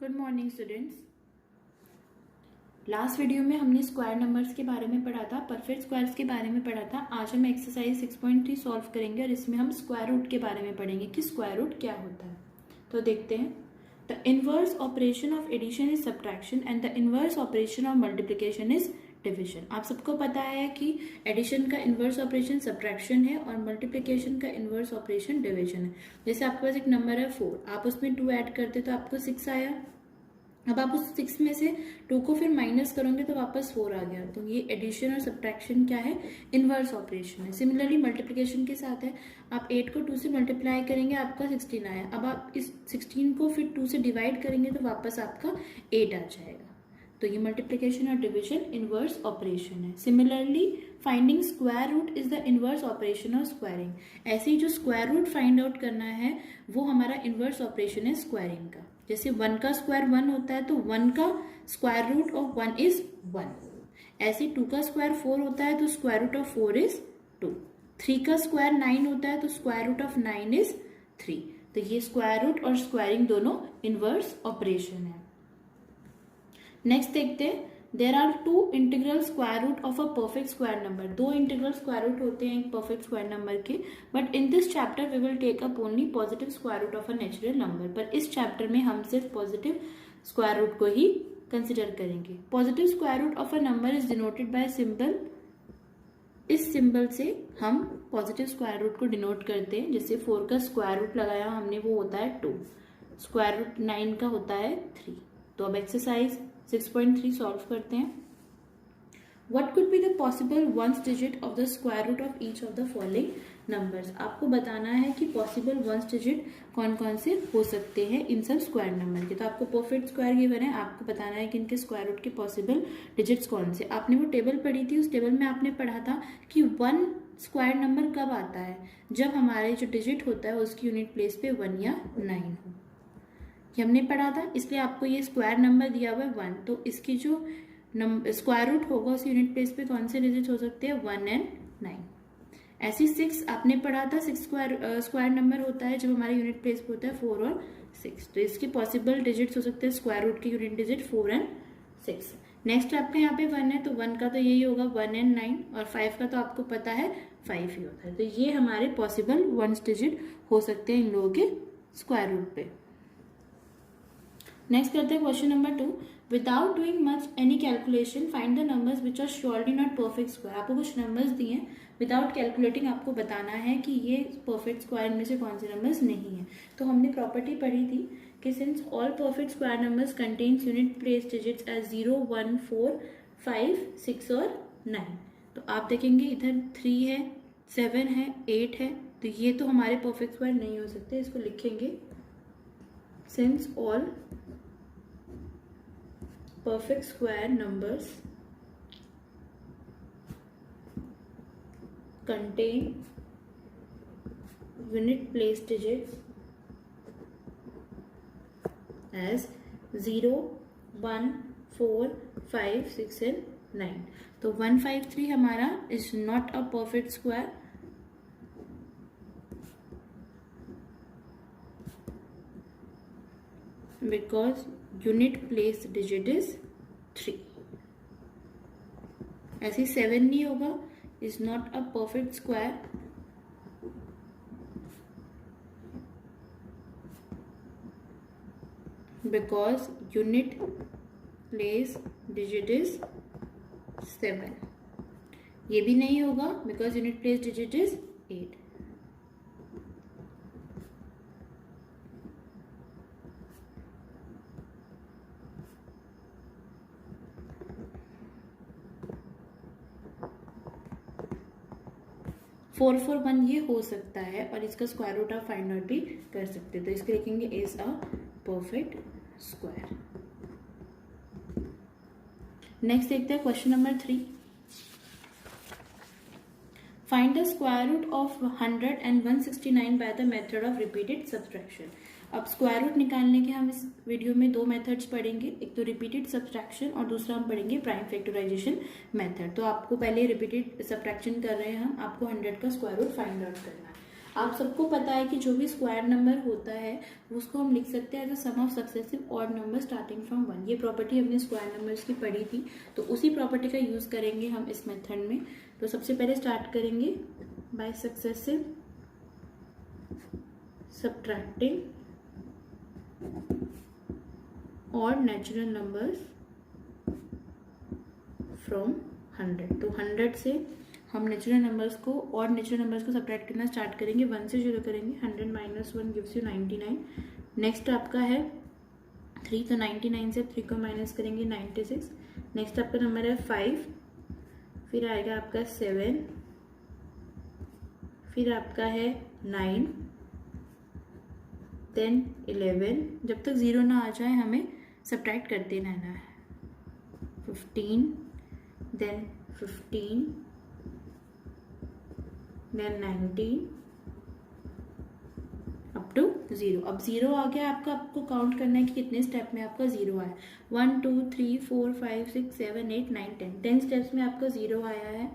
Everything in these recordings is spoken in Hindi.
Good morning students. Last video में हमने स्क्वायर नंबर्स के बारे में पढ़ा था, परफेक्ट स्क्वायर्स के बारे में पढ़ा था। आज हम एक्सरसाइज 6.3 सॉल्व करेंगे और इसमें हम स्क्वायर रूट के बारे में पढ़ेंगे कि स्क्वायर रूट क्या होता है। तो देखते हैं। The inverse operation of addition is subtraction and the inverse operation of multiplication is division. आप सबको पता है कि एडिशन का इनवर्स ऑपरेशन सब्ट्रैक्शन है और मल्टीप्लीकेशन का इनवर्स ऑपरेशन डिविजन है। जैसे आपके पास एक नंबर है 4, आप उसमें 2 ऐड करते तो आपको 6 आया। अब आप उस 6 में से 2 को फिर माइनस करोगे तो वापस 4 आ गया। तो ये एडिशन और सब्ट्रैक्शन क्या है? इनवर्स ऑपरेशन है। सिमिलरली मल्टीप्लिकेशन के साथ है, आप 8 को 2 से मल्टीप्लाई करेंगे, आपका 16 आया। अब आप इस 16 को फिर 2 से डिवाइड करेंगे तो वापस आपका 8 आ जाएगा। तो ये मल्टीप्लिकेशन और डिविजन इनवर्स ऑपरेशन है। Similarly finding square root is the inverse operation of squaring. ऐसे ही जो स्क्वायर रूट फाइंड आउट करना है वो हमारा इनवर्स ऑपरेशन है स्क्वायरिंग का। जैसे 1 का स्क्वायर 1 होता है तो 1 का स्क्वायर रूट ऑफ 1 इज 1। ऐसे 2 का स्क्वायर 4 होता है तो स्क्वायर रूट ऑफ 4 इज 2। 3 का स्क्वायर 9 होता है तो स्क्वायर रूट ऑफ 9 इज 3। तो ये स्क्वायर रूट और स्क्वायरिंग दोनों इनवर्स ऑपरेशन है। नेक्स्ट देखते हैं। There are 2 integral square root of a perfect square number. 2 integral square root होते हैं एक परफेक्ट स्क्वायर नंबर के, but in this chapter we will take up only positive square root of a natural number. पर इस चैप्टर में हम सिर्फ पॉजिटिव स्क्वायर रूट को ही कंसिडर करेंगे। Positive square root of a number is denoted by symbol. इस सिंबल से हम पॉजिटिव स्क्वायर रूट को डिनोट करते हैं। जैसे 4 का स्क्वायर रूट लगाया हमने, वो होता है 2। स्क्वायर रूट 9 का होता है 3। तो अब एक्सरसाइज 6.3 सॉल्व करते हैं। What could be the possible ones digit of the square root of each of the following numbers? आपको बताना है कि पॉसिबल वंस डिजिट कौन कौन से हो सकते हैं इन सब स्क्वायर नंबर के। तो आपको परफेक्ट स्क्वायर गिवन है, आपको बताना है कि इनके स्क्वायर रूट के पॉसिबल डिजिट्स कौन से। आपने वो टेबल पढ़ी थी, उस टेबल में आपने पढ़ा था कि 1 स्क्वायर नंबर कब आता है? जब हमारे जो डिजिट होता है उसकी यूनिट प्लेस पे 1 या 9 हो। ये हमने पढ़ा था, इसलिए आपको ये स्क्वायर नंबर दिया हुआ है 1। तो इसकी जो स्क्वायर रूट होगा उस यूनिट प्लेस पे कौन से डिजिट हो सकते हैं? 1 एंड 9। ऐसी 6 आपने पढ़ा था, 6 स्क्वायर नंबर होता है जब हमारे यूनिट प्लेस पे होता है 4 और 6। तो इसके पॉसिबल डिजिट्स हो सकते हैं स्क्वायर रूट के यूनिट डिजिट 4 एंड 6। नेक्स्ट आपके यहाँ पे 1 है तो 1 का तो यही होगा 1 एंड 9, और 5 का तो आपको पता है 5 ही होता है। तो ये हमारे पॉसिबल वंस डिजिट हो सकते हैं इन लोगों के स्क्वायर रूट पे। नेक्स्ट करते हैं question number 2। Without doing much any calculation find the numbers which are surely not perfect square. आपको कुछ नंबर्स दिए हैं, विदाउट कैलकुलेटिंग आपको बताना है कि ये परफेक्ट स्क्वायर में से कौन से नंबर्स नहीं है। तो हमने प्रॉपर्टी पढ़ी थी कि since all perfect square numbers contains unit place digits as 0, 1, 4, 5, 6 और 9। तो आप देखेंगे इधर 3 है, 7 है, 8 है, तो ये तो हमारे परफेक्ट स्क्वायर नहीं हो सकते। इसको लिखेंगे since all perfect square numbers contain unit place digits as 0, 1, 4, 5, 6 and 9। तो 153 हमारा is not a perfect square because unit place digit is 3। ऐसे 7 नहीं होगा, is not a perfect square because unit place digit is 7। ये भी नहीं होगा because unit place digit is 8। Four 4, 1 ये हो सकता है और इसका स्क्वायर रूट आप फाइंड आउट भी कर सकते हैं। तो इसके लिखेंगे is a perfect square. Next देखते हैं question number 3। Find the square root of 100 and 169 by the method of repeated subtraction. अब स्क्वायर रूट निकालने के हम इस वीडियो में 2 मेथड्स पढ़ेंगे, एक तो रिपीटेड सब्सट्रैक्शन और दूसरा हम पढ़ेंगे प्राइम फैक्टराइजेशन मेथड। तो आपको पहले रिपीटेड सब्सट्रैक्शन कर रहे हैं हम, आपको 100 का स्क्वायर रूट फाइंड आउट करना है। आप सबको पता है कि जो भी स्क्वायर नंबर होता है उसको हम लिख सकते हैं as a sum of successive odd number starting from 1। ये प्रॉपर्टी हमने स्क्वायर नंबर्स की पढ़ी थी, तो उसी प्रॉपर्टी का यूज करेंगे हम इस मेथड में। तो सबसे पहले स्टार्ट करेंगे by successive subtracting odd natural numbers from 100। तो 100 से हम नेचुरल नंबर्स को और नेचुरल नंबर्स को सब्ट्रैक्ट करना स्टार्ट करेंगे। 1 से शुरू करेंगे। 100 - 1 गिव्स यू 99। नेक्स्ट आपका है 3, तो 99 से 3 को माइनस करेंगे 96। नेक्स्ट आपका नंबर है 5, फिर आएगा आपका 7, फिर आपका है 9, देन 11। जब तक 0 ना आ जाए हमें सब्ट्रैक्ट करते रहना है। 15, देन 15, देन 19 अप टू 0। अब 0 आ गया आपका, आपको काउंट करना है कि कितने स्टेप में आपका 0 आया। 1 2 3 4 5 6 7 8 9 10 10 स्टेप्स में आपका 0 आया है।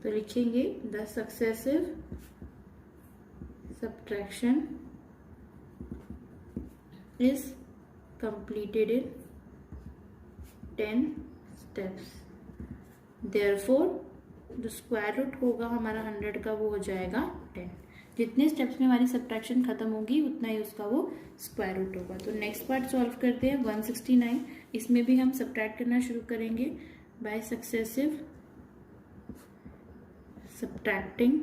तो लिखेंगे the successive subtraction is completed in 10 steps. Therefore जो स्क्वायर रूट होगा हमारा 100 का वो हो जाएगा 10। जितने स्टेप्स में हमारी सब्ट्रैक्शन खत्म होगी उतना ही उसका वो स्क्वायर रूट होगा। तो नेक्स्ट पार्ट सॉल्व करते हैं 169। इसमें भी हम सब्ट्रैक्ट करना शुरू करेंगे by successive subtracting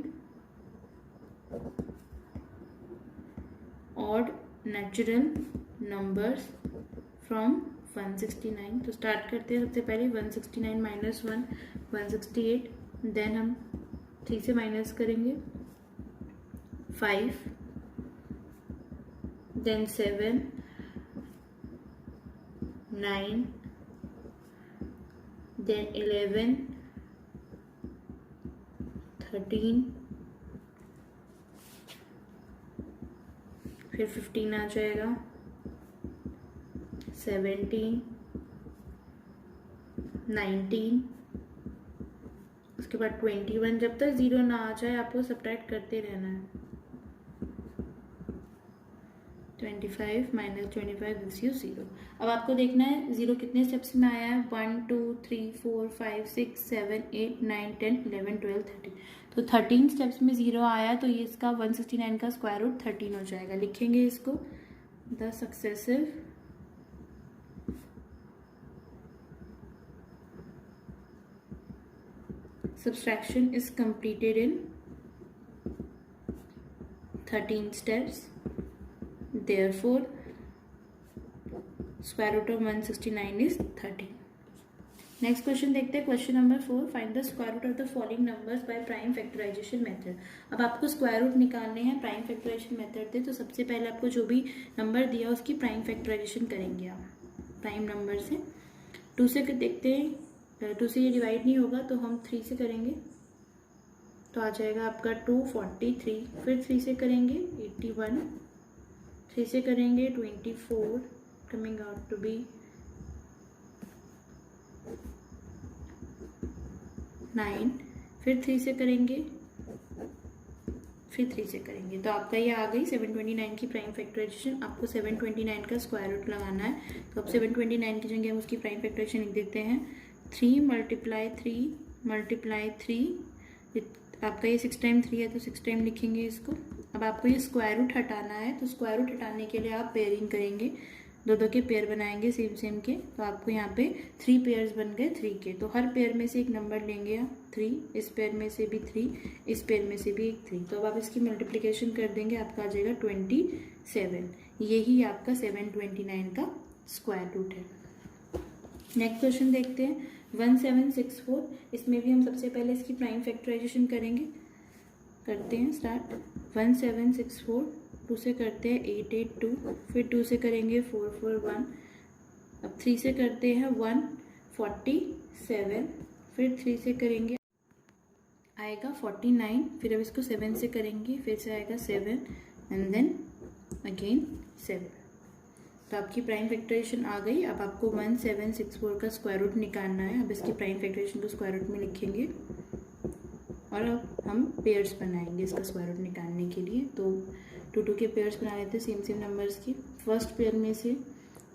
odd natural numbers from 169। तो स्टार्ट करते हैं सबसे पहले 169 - 1 168। देन हम 3 से माइनस करेंगे 5, देन 7 9, देन 11 13, फिर 15 आ जाएगा, 17 19, उसके बाद 21। जब तक 0 ना आ जाए आपको सब्ट्रैक्ट करते रहना है। 25 - 25 gives you 0। अब आपको देखना है 0 कितने स्टेप्स में आया है। 1 2 3 4 5 6 7 8 9 10 11 12 13। तो 13 स्टेप्स में 0 आया, तो ये इसका 169 का स्क्वायर रूट 13 हो जाएगा। लिखेंगे इसको the successive subtraction is completed in 13 steps. Therefore, square root of 169 is 13. Next question देखते हैं। Question number 4, find the square root of the following numbers by prime factorization method. अब आपको स्क्वायर रूट निकालने हैं प्राइम फैक्टराइजेशन मेथड से। तो सबसे पहले आपको जो भी नंबर दिया उसकी प्राइम फैक्टराइजेशन करेंगे आप प्राइम नंबर से। 2 से देखते हैं, 2 से ये डिवाइड नहीं होगा तो हम 3 से करेंगे, तो आ जाएगा आपका 243। फिर 3 से करेंगे 81, 3 से करेंगे 24, कमिंग आउट टू बी 9। फिर 3 से करेंगे, फिर 3 से करेंगे, तो आपका ये आ गई 729 की प्राइम फैक्टराइजेशन। आपको 729 का स्क्वायर रूट लगाना है। तो अब 729 की जगह हम उसकी प्राइम फैक्टराइजेशन लिख देते हैं। 3 × 3 × 3। आपका ये 6 टाइम 3 है तो 6 टाइम लिखेंगे इसको। अब आपको ये स्क्वायर रूट हटाना है, तो स्क्वायर रूट हटाने के लिए आप पेयरिंग करेंगे, 2 के पेयर बनाएंगे सेम के। तो आपको यहाँ पे 3 पेयर्स बन गए 3 के। तो हर पेयर में से एक नंबर लेंगे आप 3, इस पेयर में से भी 3, इस पेयर में से भी एक 3। तो अब आप इसकी मल्टीप्लिकेशन कर देंगे, आपका आ जाएगा 27। यही आपका 729 का स्क्वायर रूट है। नेक्स्ट क्वेश्चन देखते हैं 1764। इसमें भी हम सबसे पहले इसकी प्राइम फैक्टराइजेशन करेंगे। करते हैं स्टार्ट। 1764, 2 से करते हैं 882, फिर 2 से करेंगे 441, अब 3 से करते हैं 147, फिर 3 से करेंगे आएगा 49, फिर अब इसको 7 से करेंगे, फिर से आएगा 7 एंड देन अगेन 7। तो आपकी प्राइम फैक्टराइजेशन आ गई। अब आपको 1764 का स्क्वायर रूट निकालना है। अब इसकी प्राइम फैक्टराइजेशन को स्क्वायर रूट में लिखेंगे और अब हम पेयर्स बनाएंगे इसका स्क्वायर रूट निकालने के लिए। तो 2 के पेयर्स बना लेते हैं सेम नंबर्स की। फर्स्ट पेयर में से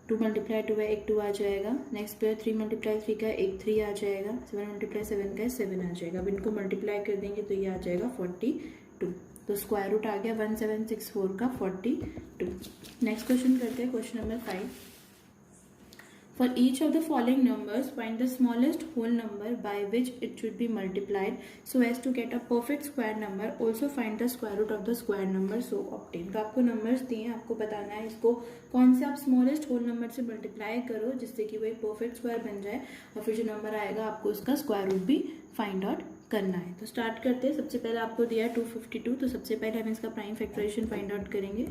2 × 2 है, एक 2 आ जाएगा। नेक्स्ट पेयर 3 × 3 का एक 3 आ जाएगा। 7 × 7 का 7 आ जाएगा। अब इनको मल्टीप्लाई कर देंगे तो ये आ जाएगा 42। तो स्क्वायर रूट आ गया 1764 का 42। नेक्स्ट क्वेश्चन करते हैं, question number 5। For each of the following numbers, find the smallest whole number by which it should be multiplied so as to get a perfect square number. Also find the square root of the square number so obtained. तो आपको नंबर्स दिए हैं, आपको बताना है इसको कौन से आप स्मॉलेस्ट होल नंबर से मल्टीप्लाई करो जिससे कि वो एक परफेक्ट स्क्वायर बन जाए, और फिर जो नंबर आएगा आपको उसका स्क्वायर रूट भी फाइंड आउट करना है। तो स्टार्ट करते हैं। सबसे पहले आपको दिया है 252, तो सबसे पहले हम इसका प्राइम फैक्टराइजेशन फाइंड आउट करेंगे।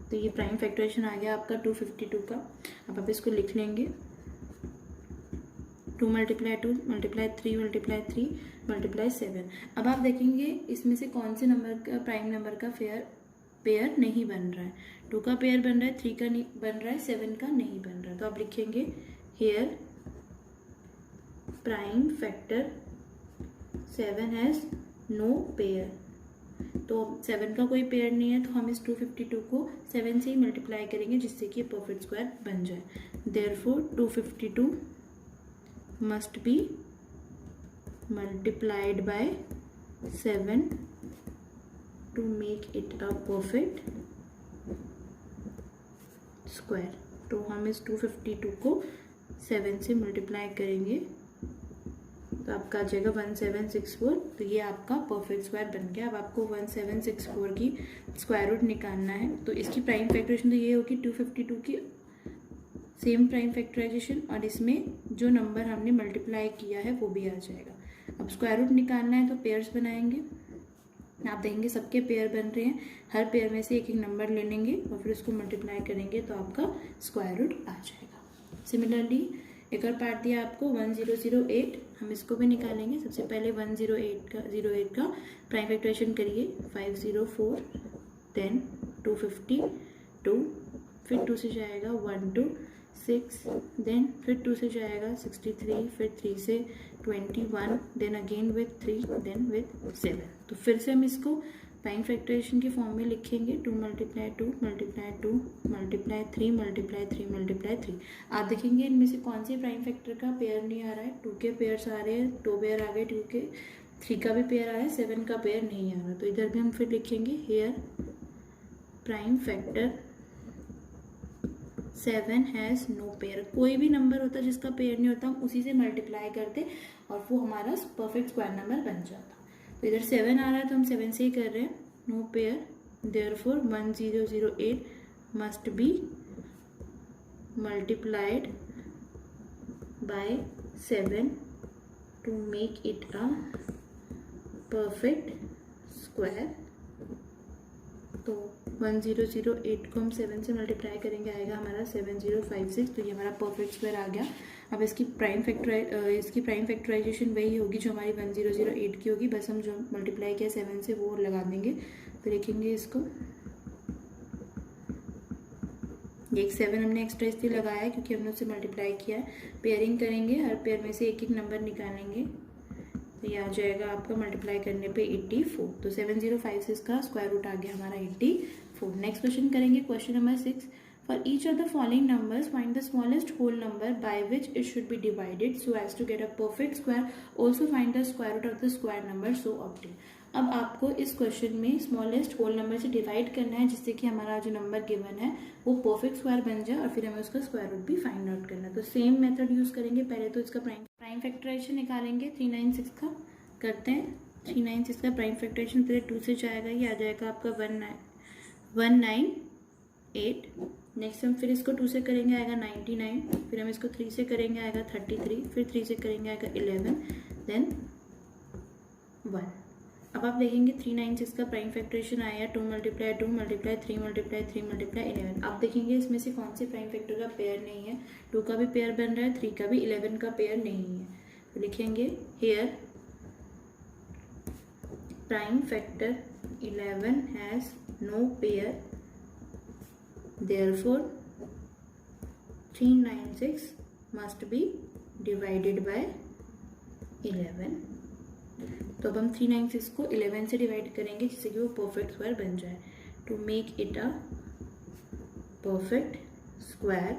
तो ये प्राइम फैक्टराइजेशन आ गया आपका 252 का। अब आप इसको लिख लेंगे 2 × 2 × 3 × 3 × 7। अब आप देखेंगे इसमें से कौन से नंबर का प्राइम नंबर का पेयर नहीं बन रहा है। 2 का पेयर बन रहा है, 3 का नहीं बन रहा है, 7 का नहीं बन रहा है। तो आप लिखेंगे here prime factor 7 has no pair. तो 7 का कोई पेयर नहीं है, तो हम इस 252 को 7 से ही मल्टीप्लाई करेंगे जिससे कि परफेक्ट स्क्वायर बन जाए। Therefore 252 must be multiplied by 7 to make it a perfect square. तो हम इस 252 को 7 से मल्टीप्लाई करेंगे तो आपका आ जाएगा 1764। तो ये आपका परफेक्ट स्क्वायर बन गया। अब आपको 1764 की स्क्वायर रूट निकालना है। तो इसकी प्राइम फैक्टराइजेशन तो ये होगी 252 की सेम प्राइम फैक्टराइजेशन, और इसमें जो नंबर हमने मल्टीप्लाई किया है वो भी आ जाएगा। अब स्क्वायर रूट निकालना है तो पेयर्स बनाएंगे। आप देखेंगे सबके पेयर बन रहे हैं, हर पेयर में से एक एक नंबर ले लेंगे और फिर उसको मल्टीप्लाई करेंगे तो आपका स्क्वायर रूट आ जाएगा। सिमिलरली एक और पार्ट दिया आपको 1008, हम इसको भी निकालेंगे। सबसे पहले 108 का प्राइम फैक्टराइजेशन करिए। 504, देन 252, फिर 2 से जाएगा 126, देन फिर 2 से जाएगा 63, फिर 3 से 21, then again with 3, then with 7। तो फिर से हम इसको प्राइम फैक्टराइजेशन के फॉर्म में लिखेंगे 2 × 2 × 2 × 3 × 3 × 3। आप देखेंगे इनमें से कौन से प्राइम फैक्टर का पेयर नहीं आ रहा है। 2 के पेयर्स आ रहे हैं, 2 पेयर आ गए 2 के, 3 का भी पेयर आ रहा है, 7 का पेयर नहीं आ रहा। तो इधर भी हम फिर लिखेंगे here prime factor 7 has no pair. कोई भी नंबर होता जिसका पेयर नहीं होता हम उसी से मल्टीप्लाई करते और वो हमारा परफेक्ट स्क्वायर नंबर बन जाता। तो इधर 7 आ रहा है तो हम 7 से ही कर रहे हैं, no pair. Therefore 1008 must be multiplied by 7 to make it a perfect square. तो 1008 को हम 7 से मल्टीप्लाई करेंगे, आएगा हमारा 7056। तो ये हमारा परफेक्ट स्क्वायर आ गया। अब इसकी प्राइम फैक्टराइजेशन वही होगी जो हमारी 1008 की होगी, बस हम जो मल्टीप्लाई किया 7 से वो लगा देंगे। तो लिखेंगे इसको, ये एक 7 हमने एक्स्ट्रा इसलिए लगाया है क्योंकि हमने उससे मल्टीप्लाई किया है। पेयरिंग करेंगे, हर पेयर में से एक एक नंबर निकालेंगे। तो ये आ जाएगा आपका मल्टीप्लाई करने पे 84। तो 7056 का स्क्वायर रूट आ गया हमारा 84। नेक्स्ट क्वेश्चन करेंगे, question number 6। For each of the following numbers, find the smallest whole number by which it should be divided so as to get a perfect square. Also find the square root of the square number so obtained. अब आपको इस क्वेश्चन में स्मॉलेस्ट होल नंबर से डिवाइड करना है जिससे कि हमारा जो नंबर गिवन है वो परफेक्ट स्क्वायर बन जाए, और फिर हमें उसका स्क्वायर रूट भी फाइंड आउट करना है। तो सेम मेथड यूज करेंगे। पहले तो इसका प्राइम फैक्टराइजेशन निकालेंगे। 396 का करते हैं। 396 का प्राइम फैक्टराइजेशन पहले 2 से जाएगा, ये आ जाएगा आपका 198। नेक्स्ट हम फिर इसको 2 से करेंगे, आएगा 99। फिर हम इसको 3 से करेंगे, आएगा 33। फिर 3 से करेंगे, आएगा 11, देन 1। अब आप देखेंगे 396 का प्राइम फैक्टराइजेशन आया 2 × 2 × 3 × 3 × 11। आप देखेंगे इसमें से कौन से प्राइम फैक्टर का पेयर नहीं है। 2 का भी पेयर बन रहा है, 3 का भी, 11 का पेयर नहीं है। तो लिखेंगे here prime factor 11 has no pair, therefore 396 must be divided by 11। तो अब हम 396 को 11 से डिवाइड करेंगे जिससे कि वो परफेक्ट स्क्वायर बन जाए। To make it a perfect square,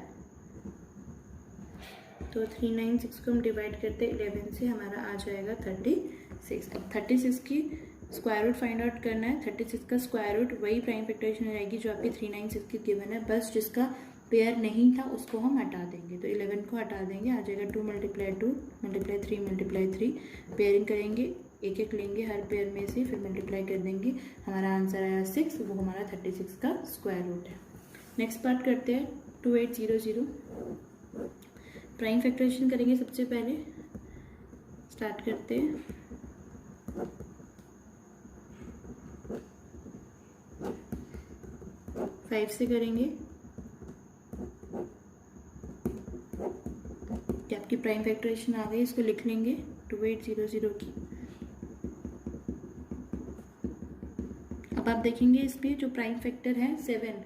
तो 396 को हम डिवाइड करते हैं 11 से, हमारा आ जाएगा 36। अब 36 की स्क्वायर रूट फाइंड आउट करना है। 36 का स्क्वायर रूट वही प्राइम फैक्टराइजेशन हो जाएगी जो आपकी 396 की गिवन है, बस जिसका पेयर नहीं था उसको हम हटा देंगे। तो 11 को हटा देंगे, आ जाएगा 2 × 2 × 3 × 3। पेयरिंग करेंगे, एक एक लेंगे हर पेयर में से, फिर मल्टीप्लाई कर देंगे, हमारा आंसर आया 6, वो हमारा 36 का स्क्वायर रूट है। नेक्स्ट पार्ट करते हैं 2800। प्राइम फैक्टराइजेशन करेंगे सबसे पहले, स्टार्ट करते हैं। फाइव से करेंगे, कि आपकी प्राइम फैक्टराइजेशन आ गई, इसको लिख लेंगे 2800 की। अब आप देखेंगे इसमें जो प्राइम फैक्टर है 7,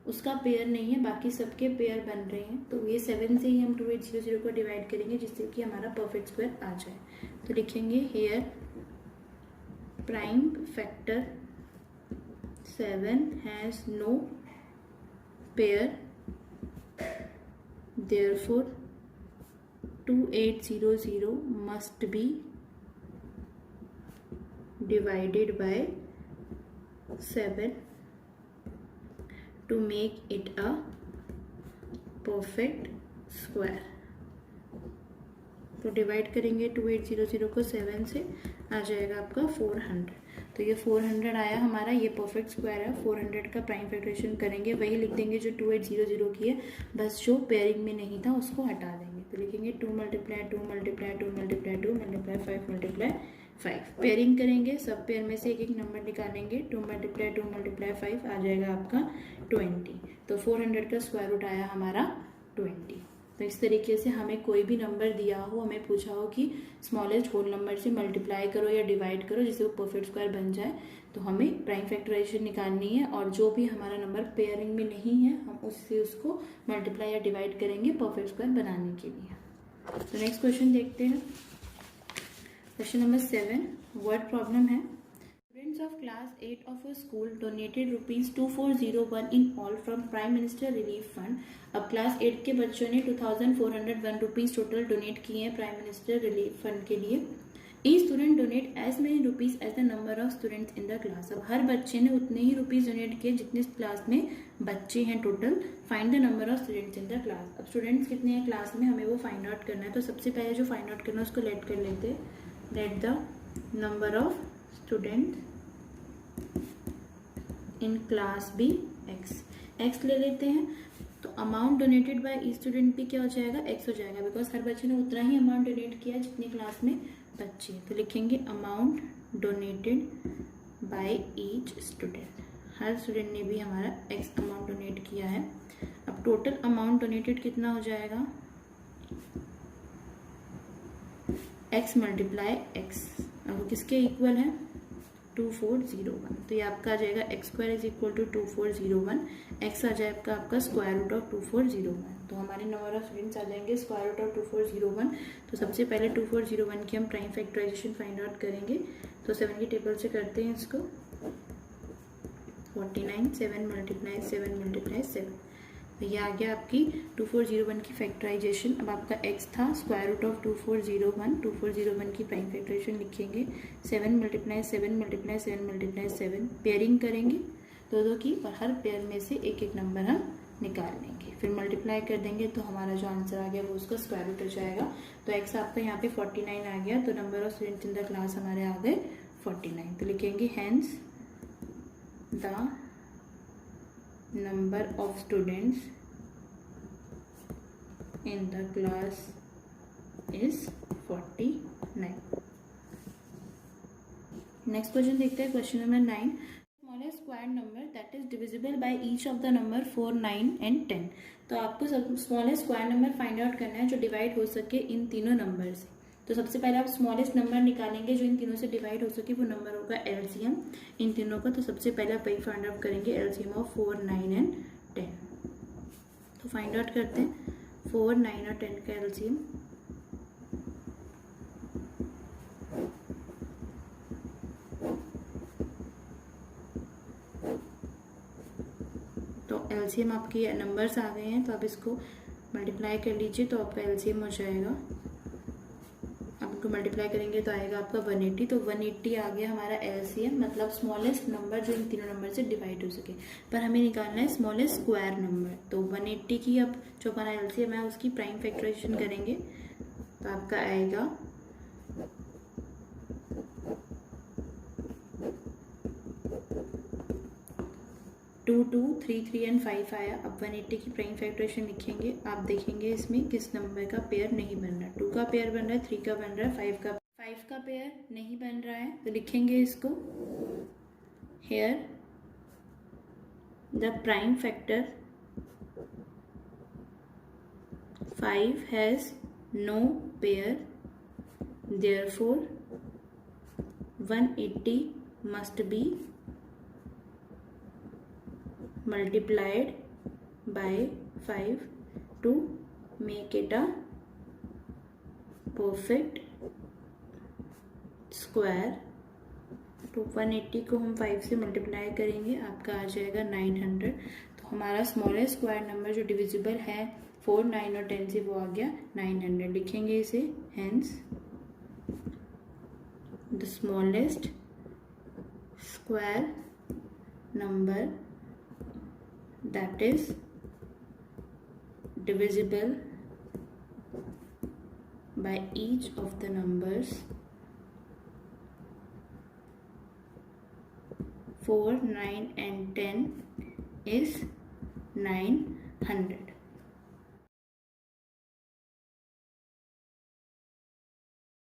उसका पेयर नहीं है, बाकी सबके पेयर बन रहे हैं, तो ये 7 से ही हम 2800 को डिवाइड करेंगे जिससे कि हमारा परफेक्ट स्क्वायर आ जाए। तो लिखेंगे here prime factor 7 has no pair, therefore 2800 must be divided by 7 to make it a perfect square। तो डिवाइड करेंगे 2800 को 7 से, आ जाएगा आपका 400। तो ये 400 आया हमारा, ये परफेक्ट स्क्वायर है। 400 का प्राइम फैक्टराइजेशन करेंगे, वही लिख देंगे जो 2800 की है, बस जो पेयरिंग में नहीं था उसको हटा देंगे। तो लिखेंगे 2 × 2 × 2 × 2 × 5 × 5। पेयरिंग करेंगे, सब पेयर में से एक एक नंबर निकालेंगे, 2 × 2 × 5 आ जाएगा आपका 20। तो 400 का स्क्वायर रूट आया हमारा 20। तो इस तरीके से हमें कोई भी नंबर दिया हो, हमें पूछा हो कि स्मॉलेस्ट होल नंबर से मल्टीप्लाई करो या डिवाइड करो जिससे वो परफेक्ट स्क्वायर बन जाए, तो हमें प्राइम फैक्टराइजेशन निकालनी है, और जो भी हमारा नंबर पेयरिंग में नहीं है हम उससे उसको मल्टीप्लाई या डिवाइड करेंगे परफेक्ट स्क्वायर बनाने के लिए। तो नेक्स्ट क्वेश्चन देखते हैं, क्वेश्चन नंबर 7, वर्ड प्रॉब्लम है। Students of class 8 of a school donated ₹2401 in all from Prime Minister Relief Fund। अब क्लास 8 के बच्चों ने 2401 रुपीज़ टोटल डोनेट किए हैं प्राइम मिनिस्टर रिलीफ फंड के लिए। Each student donate as many rupees as the number of students in the class। अब हर बच्चे ने उतने ही रुपीज़ डोनेट किए जितने क्लास में बच्चे हैं total. Find the number of students in the class. अब स्टूडेंट्स कितने हैं क्लास में, हमें वो फाइंड आउट करना है। तो सबसे पहले जो फाइंड आउट करना है उसको लेट कर लेते हैं। Let the number of student in class be x ले लेते हैं। तो amount donated by each student भी क्या हो जाएगा, एक्स हो जाएगा, बिकॉज हर बच्चे ने उतना ही अमाउंट डोनेट किया जितनी क्लास में बच्चे। तो लिखेंगे amount donated by each student, her student ने भी हमारा एक्स अमाउंट डोनेट किया है। अब टोटल अमाउंट डोनेटेड कितना हो जाएगा, एक्स मल्टीप्लाई एक्स। अब किसके इक्वल है, 2401। तो ये आपका आ जाएगा x² = 2401। x आ जाएगा आपका स्क्वायर रूट ऑफ 2401। तो हमारे नंबर ऑफ स्टूडेंट्स आ जाएंगे स्क्वायर रूट ऑफ 2401। तो सबसे पहले 2401 की हम प्राइम फैक्टराइजेशन फाइंड आउट करेंगे। तो 7 की टेबल से करते हैं इसको। 49 7 × 7 × 7। ये आ गया आपकी 2401 की फैक्टराइजेशन। अब आपका x था स्क्वायर रूट ऑफ 2401। 2401 की प्राइम फैक्टराइजेशन लिखेंगे 7 × 7 × 7 × 7। पेयरिंग करेंगे दो की, और हर पेयर में से एक एक नंबर हम निकाल लेंगे, फिर मल्टीप्लाई कर देंगे, तो हमारा जो आंसर आ गया वो उसका स्क्वायर रूट हो जाएगा। तो x आपका यहाँ पे 49 आ गया, तो number of students in the class हमारे आ गए 49। तो लिखेंगे hence the number of students in the class is 49। Next question देखते हैं, question number 9। Smallest square number that is divisible by each of the number 4 9 and 10। तो आपको smallest square number find out करना है जो डिवाइड हो सके इन तीनों नंबर से। तो सबसे पहले आप स्मॉलेस्ट नंबर निकालेंगे जो इन तीनों से डिवाइड हो सके, वो नंबर होगा एलसीएम इन तीनों का। तो सबसे पहले आप वही फाइंड आउट करेंगे, एलसीएम ऑफ 4 9 एंड 10। तो फाइंड आउट करते हैं। 4, 9 और 10 का एलसीएम तो एलसीएम आपकी नंबर्स आ गए हैं, तो आप इसको मल्टीप्लाई कर लीजिए तो आपका एलसीएम हो जाएगा। आप इनको मल्टीप्लाई करेंगे तो आएगा आपका 180। तो 180 आ गया हमारा एलसीएम, मतलब स्मॉलेस्ट नंबर जो इन तीनों नंबर से डिवाइड हो सके। पर हमें निकालना है स्मॉलेस्ट स्क्वायर नंबर। तो 180 की अब जो हमारा एलसीएम है उसकी प्राइम फैक्टराइजेशन करेंगे तो आपका आएगा 2, 2, 3, 3 एंड 5 आया। अब 180 की प्राइम फैक्टराइजेशन लिखेंगे। आप देखेंगे इसमें किस नंबर का पेयर नहीं बन रहा है। 2 का पेयर बन रहा है, 3 का बन रहा है, 5 का पेयर नहीं बन रहा है। तो लिखेंगे इसको here the prime factor 5 has no pair, therefore 180 must be multiplied by 5 to make it a perfect square। तो 180 को हम 5 से मल्टीप्लाई करेंगे, आपका आ जाएगा 900। तो हमारा स्मॉलेस्ट स्क्वायर नंबर जो डिविजिबल है 4, 9 और 10 से वो आ गया 900। लिखेंगे इसे hence the smallest square number that is divisible by each of the numbers 4, 9 and 10 is 900।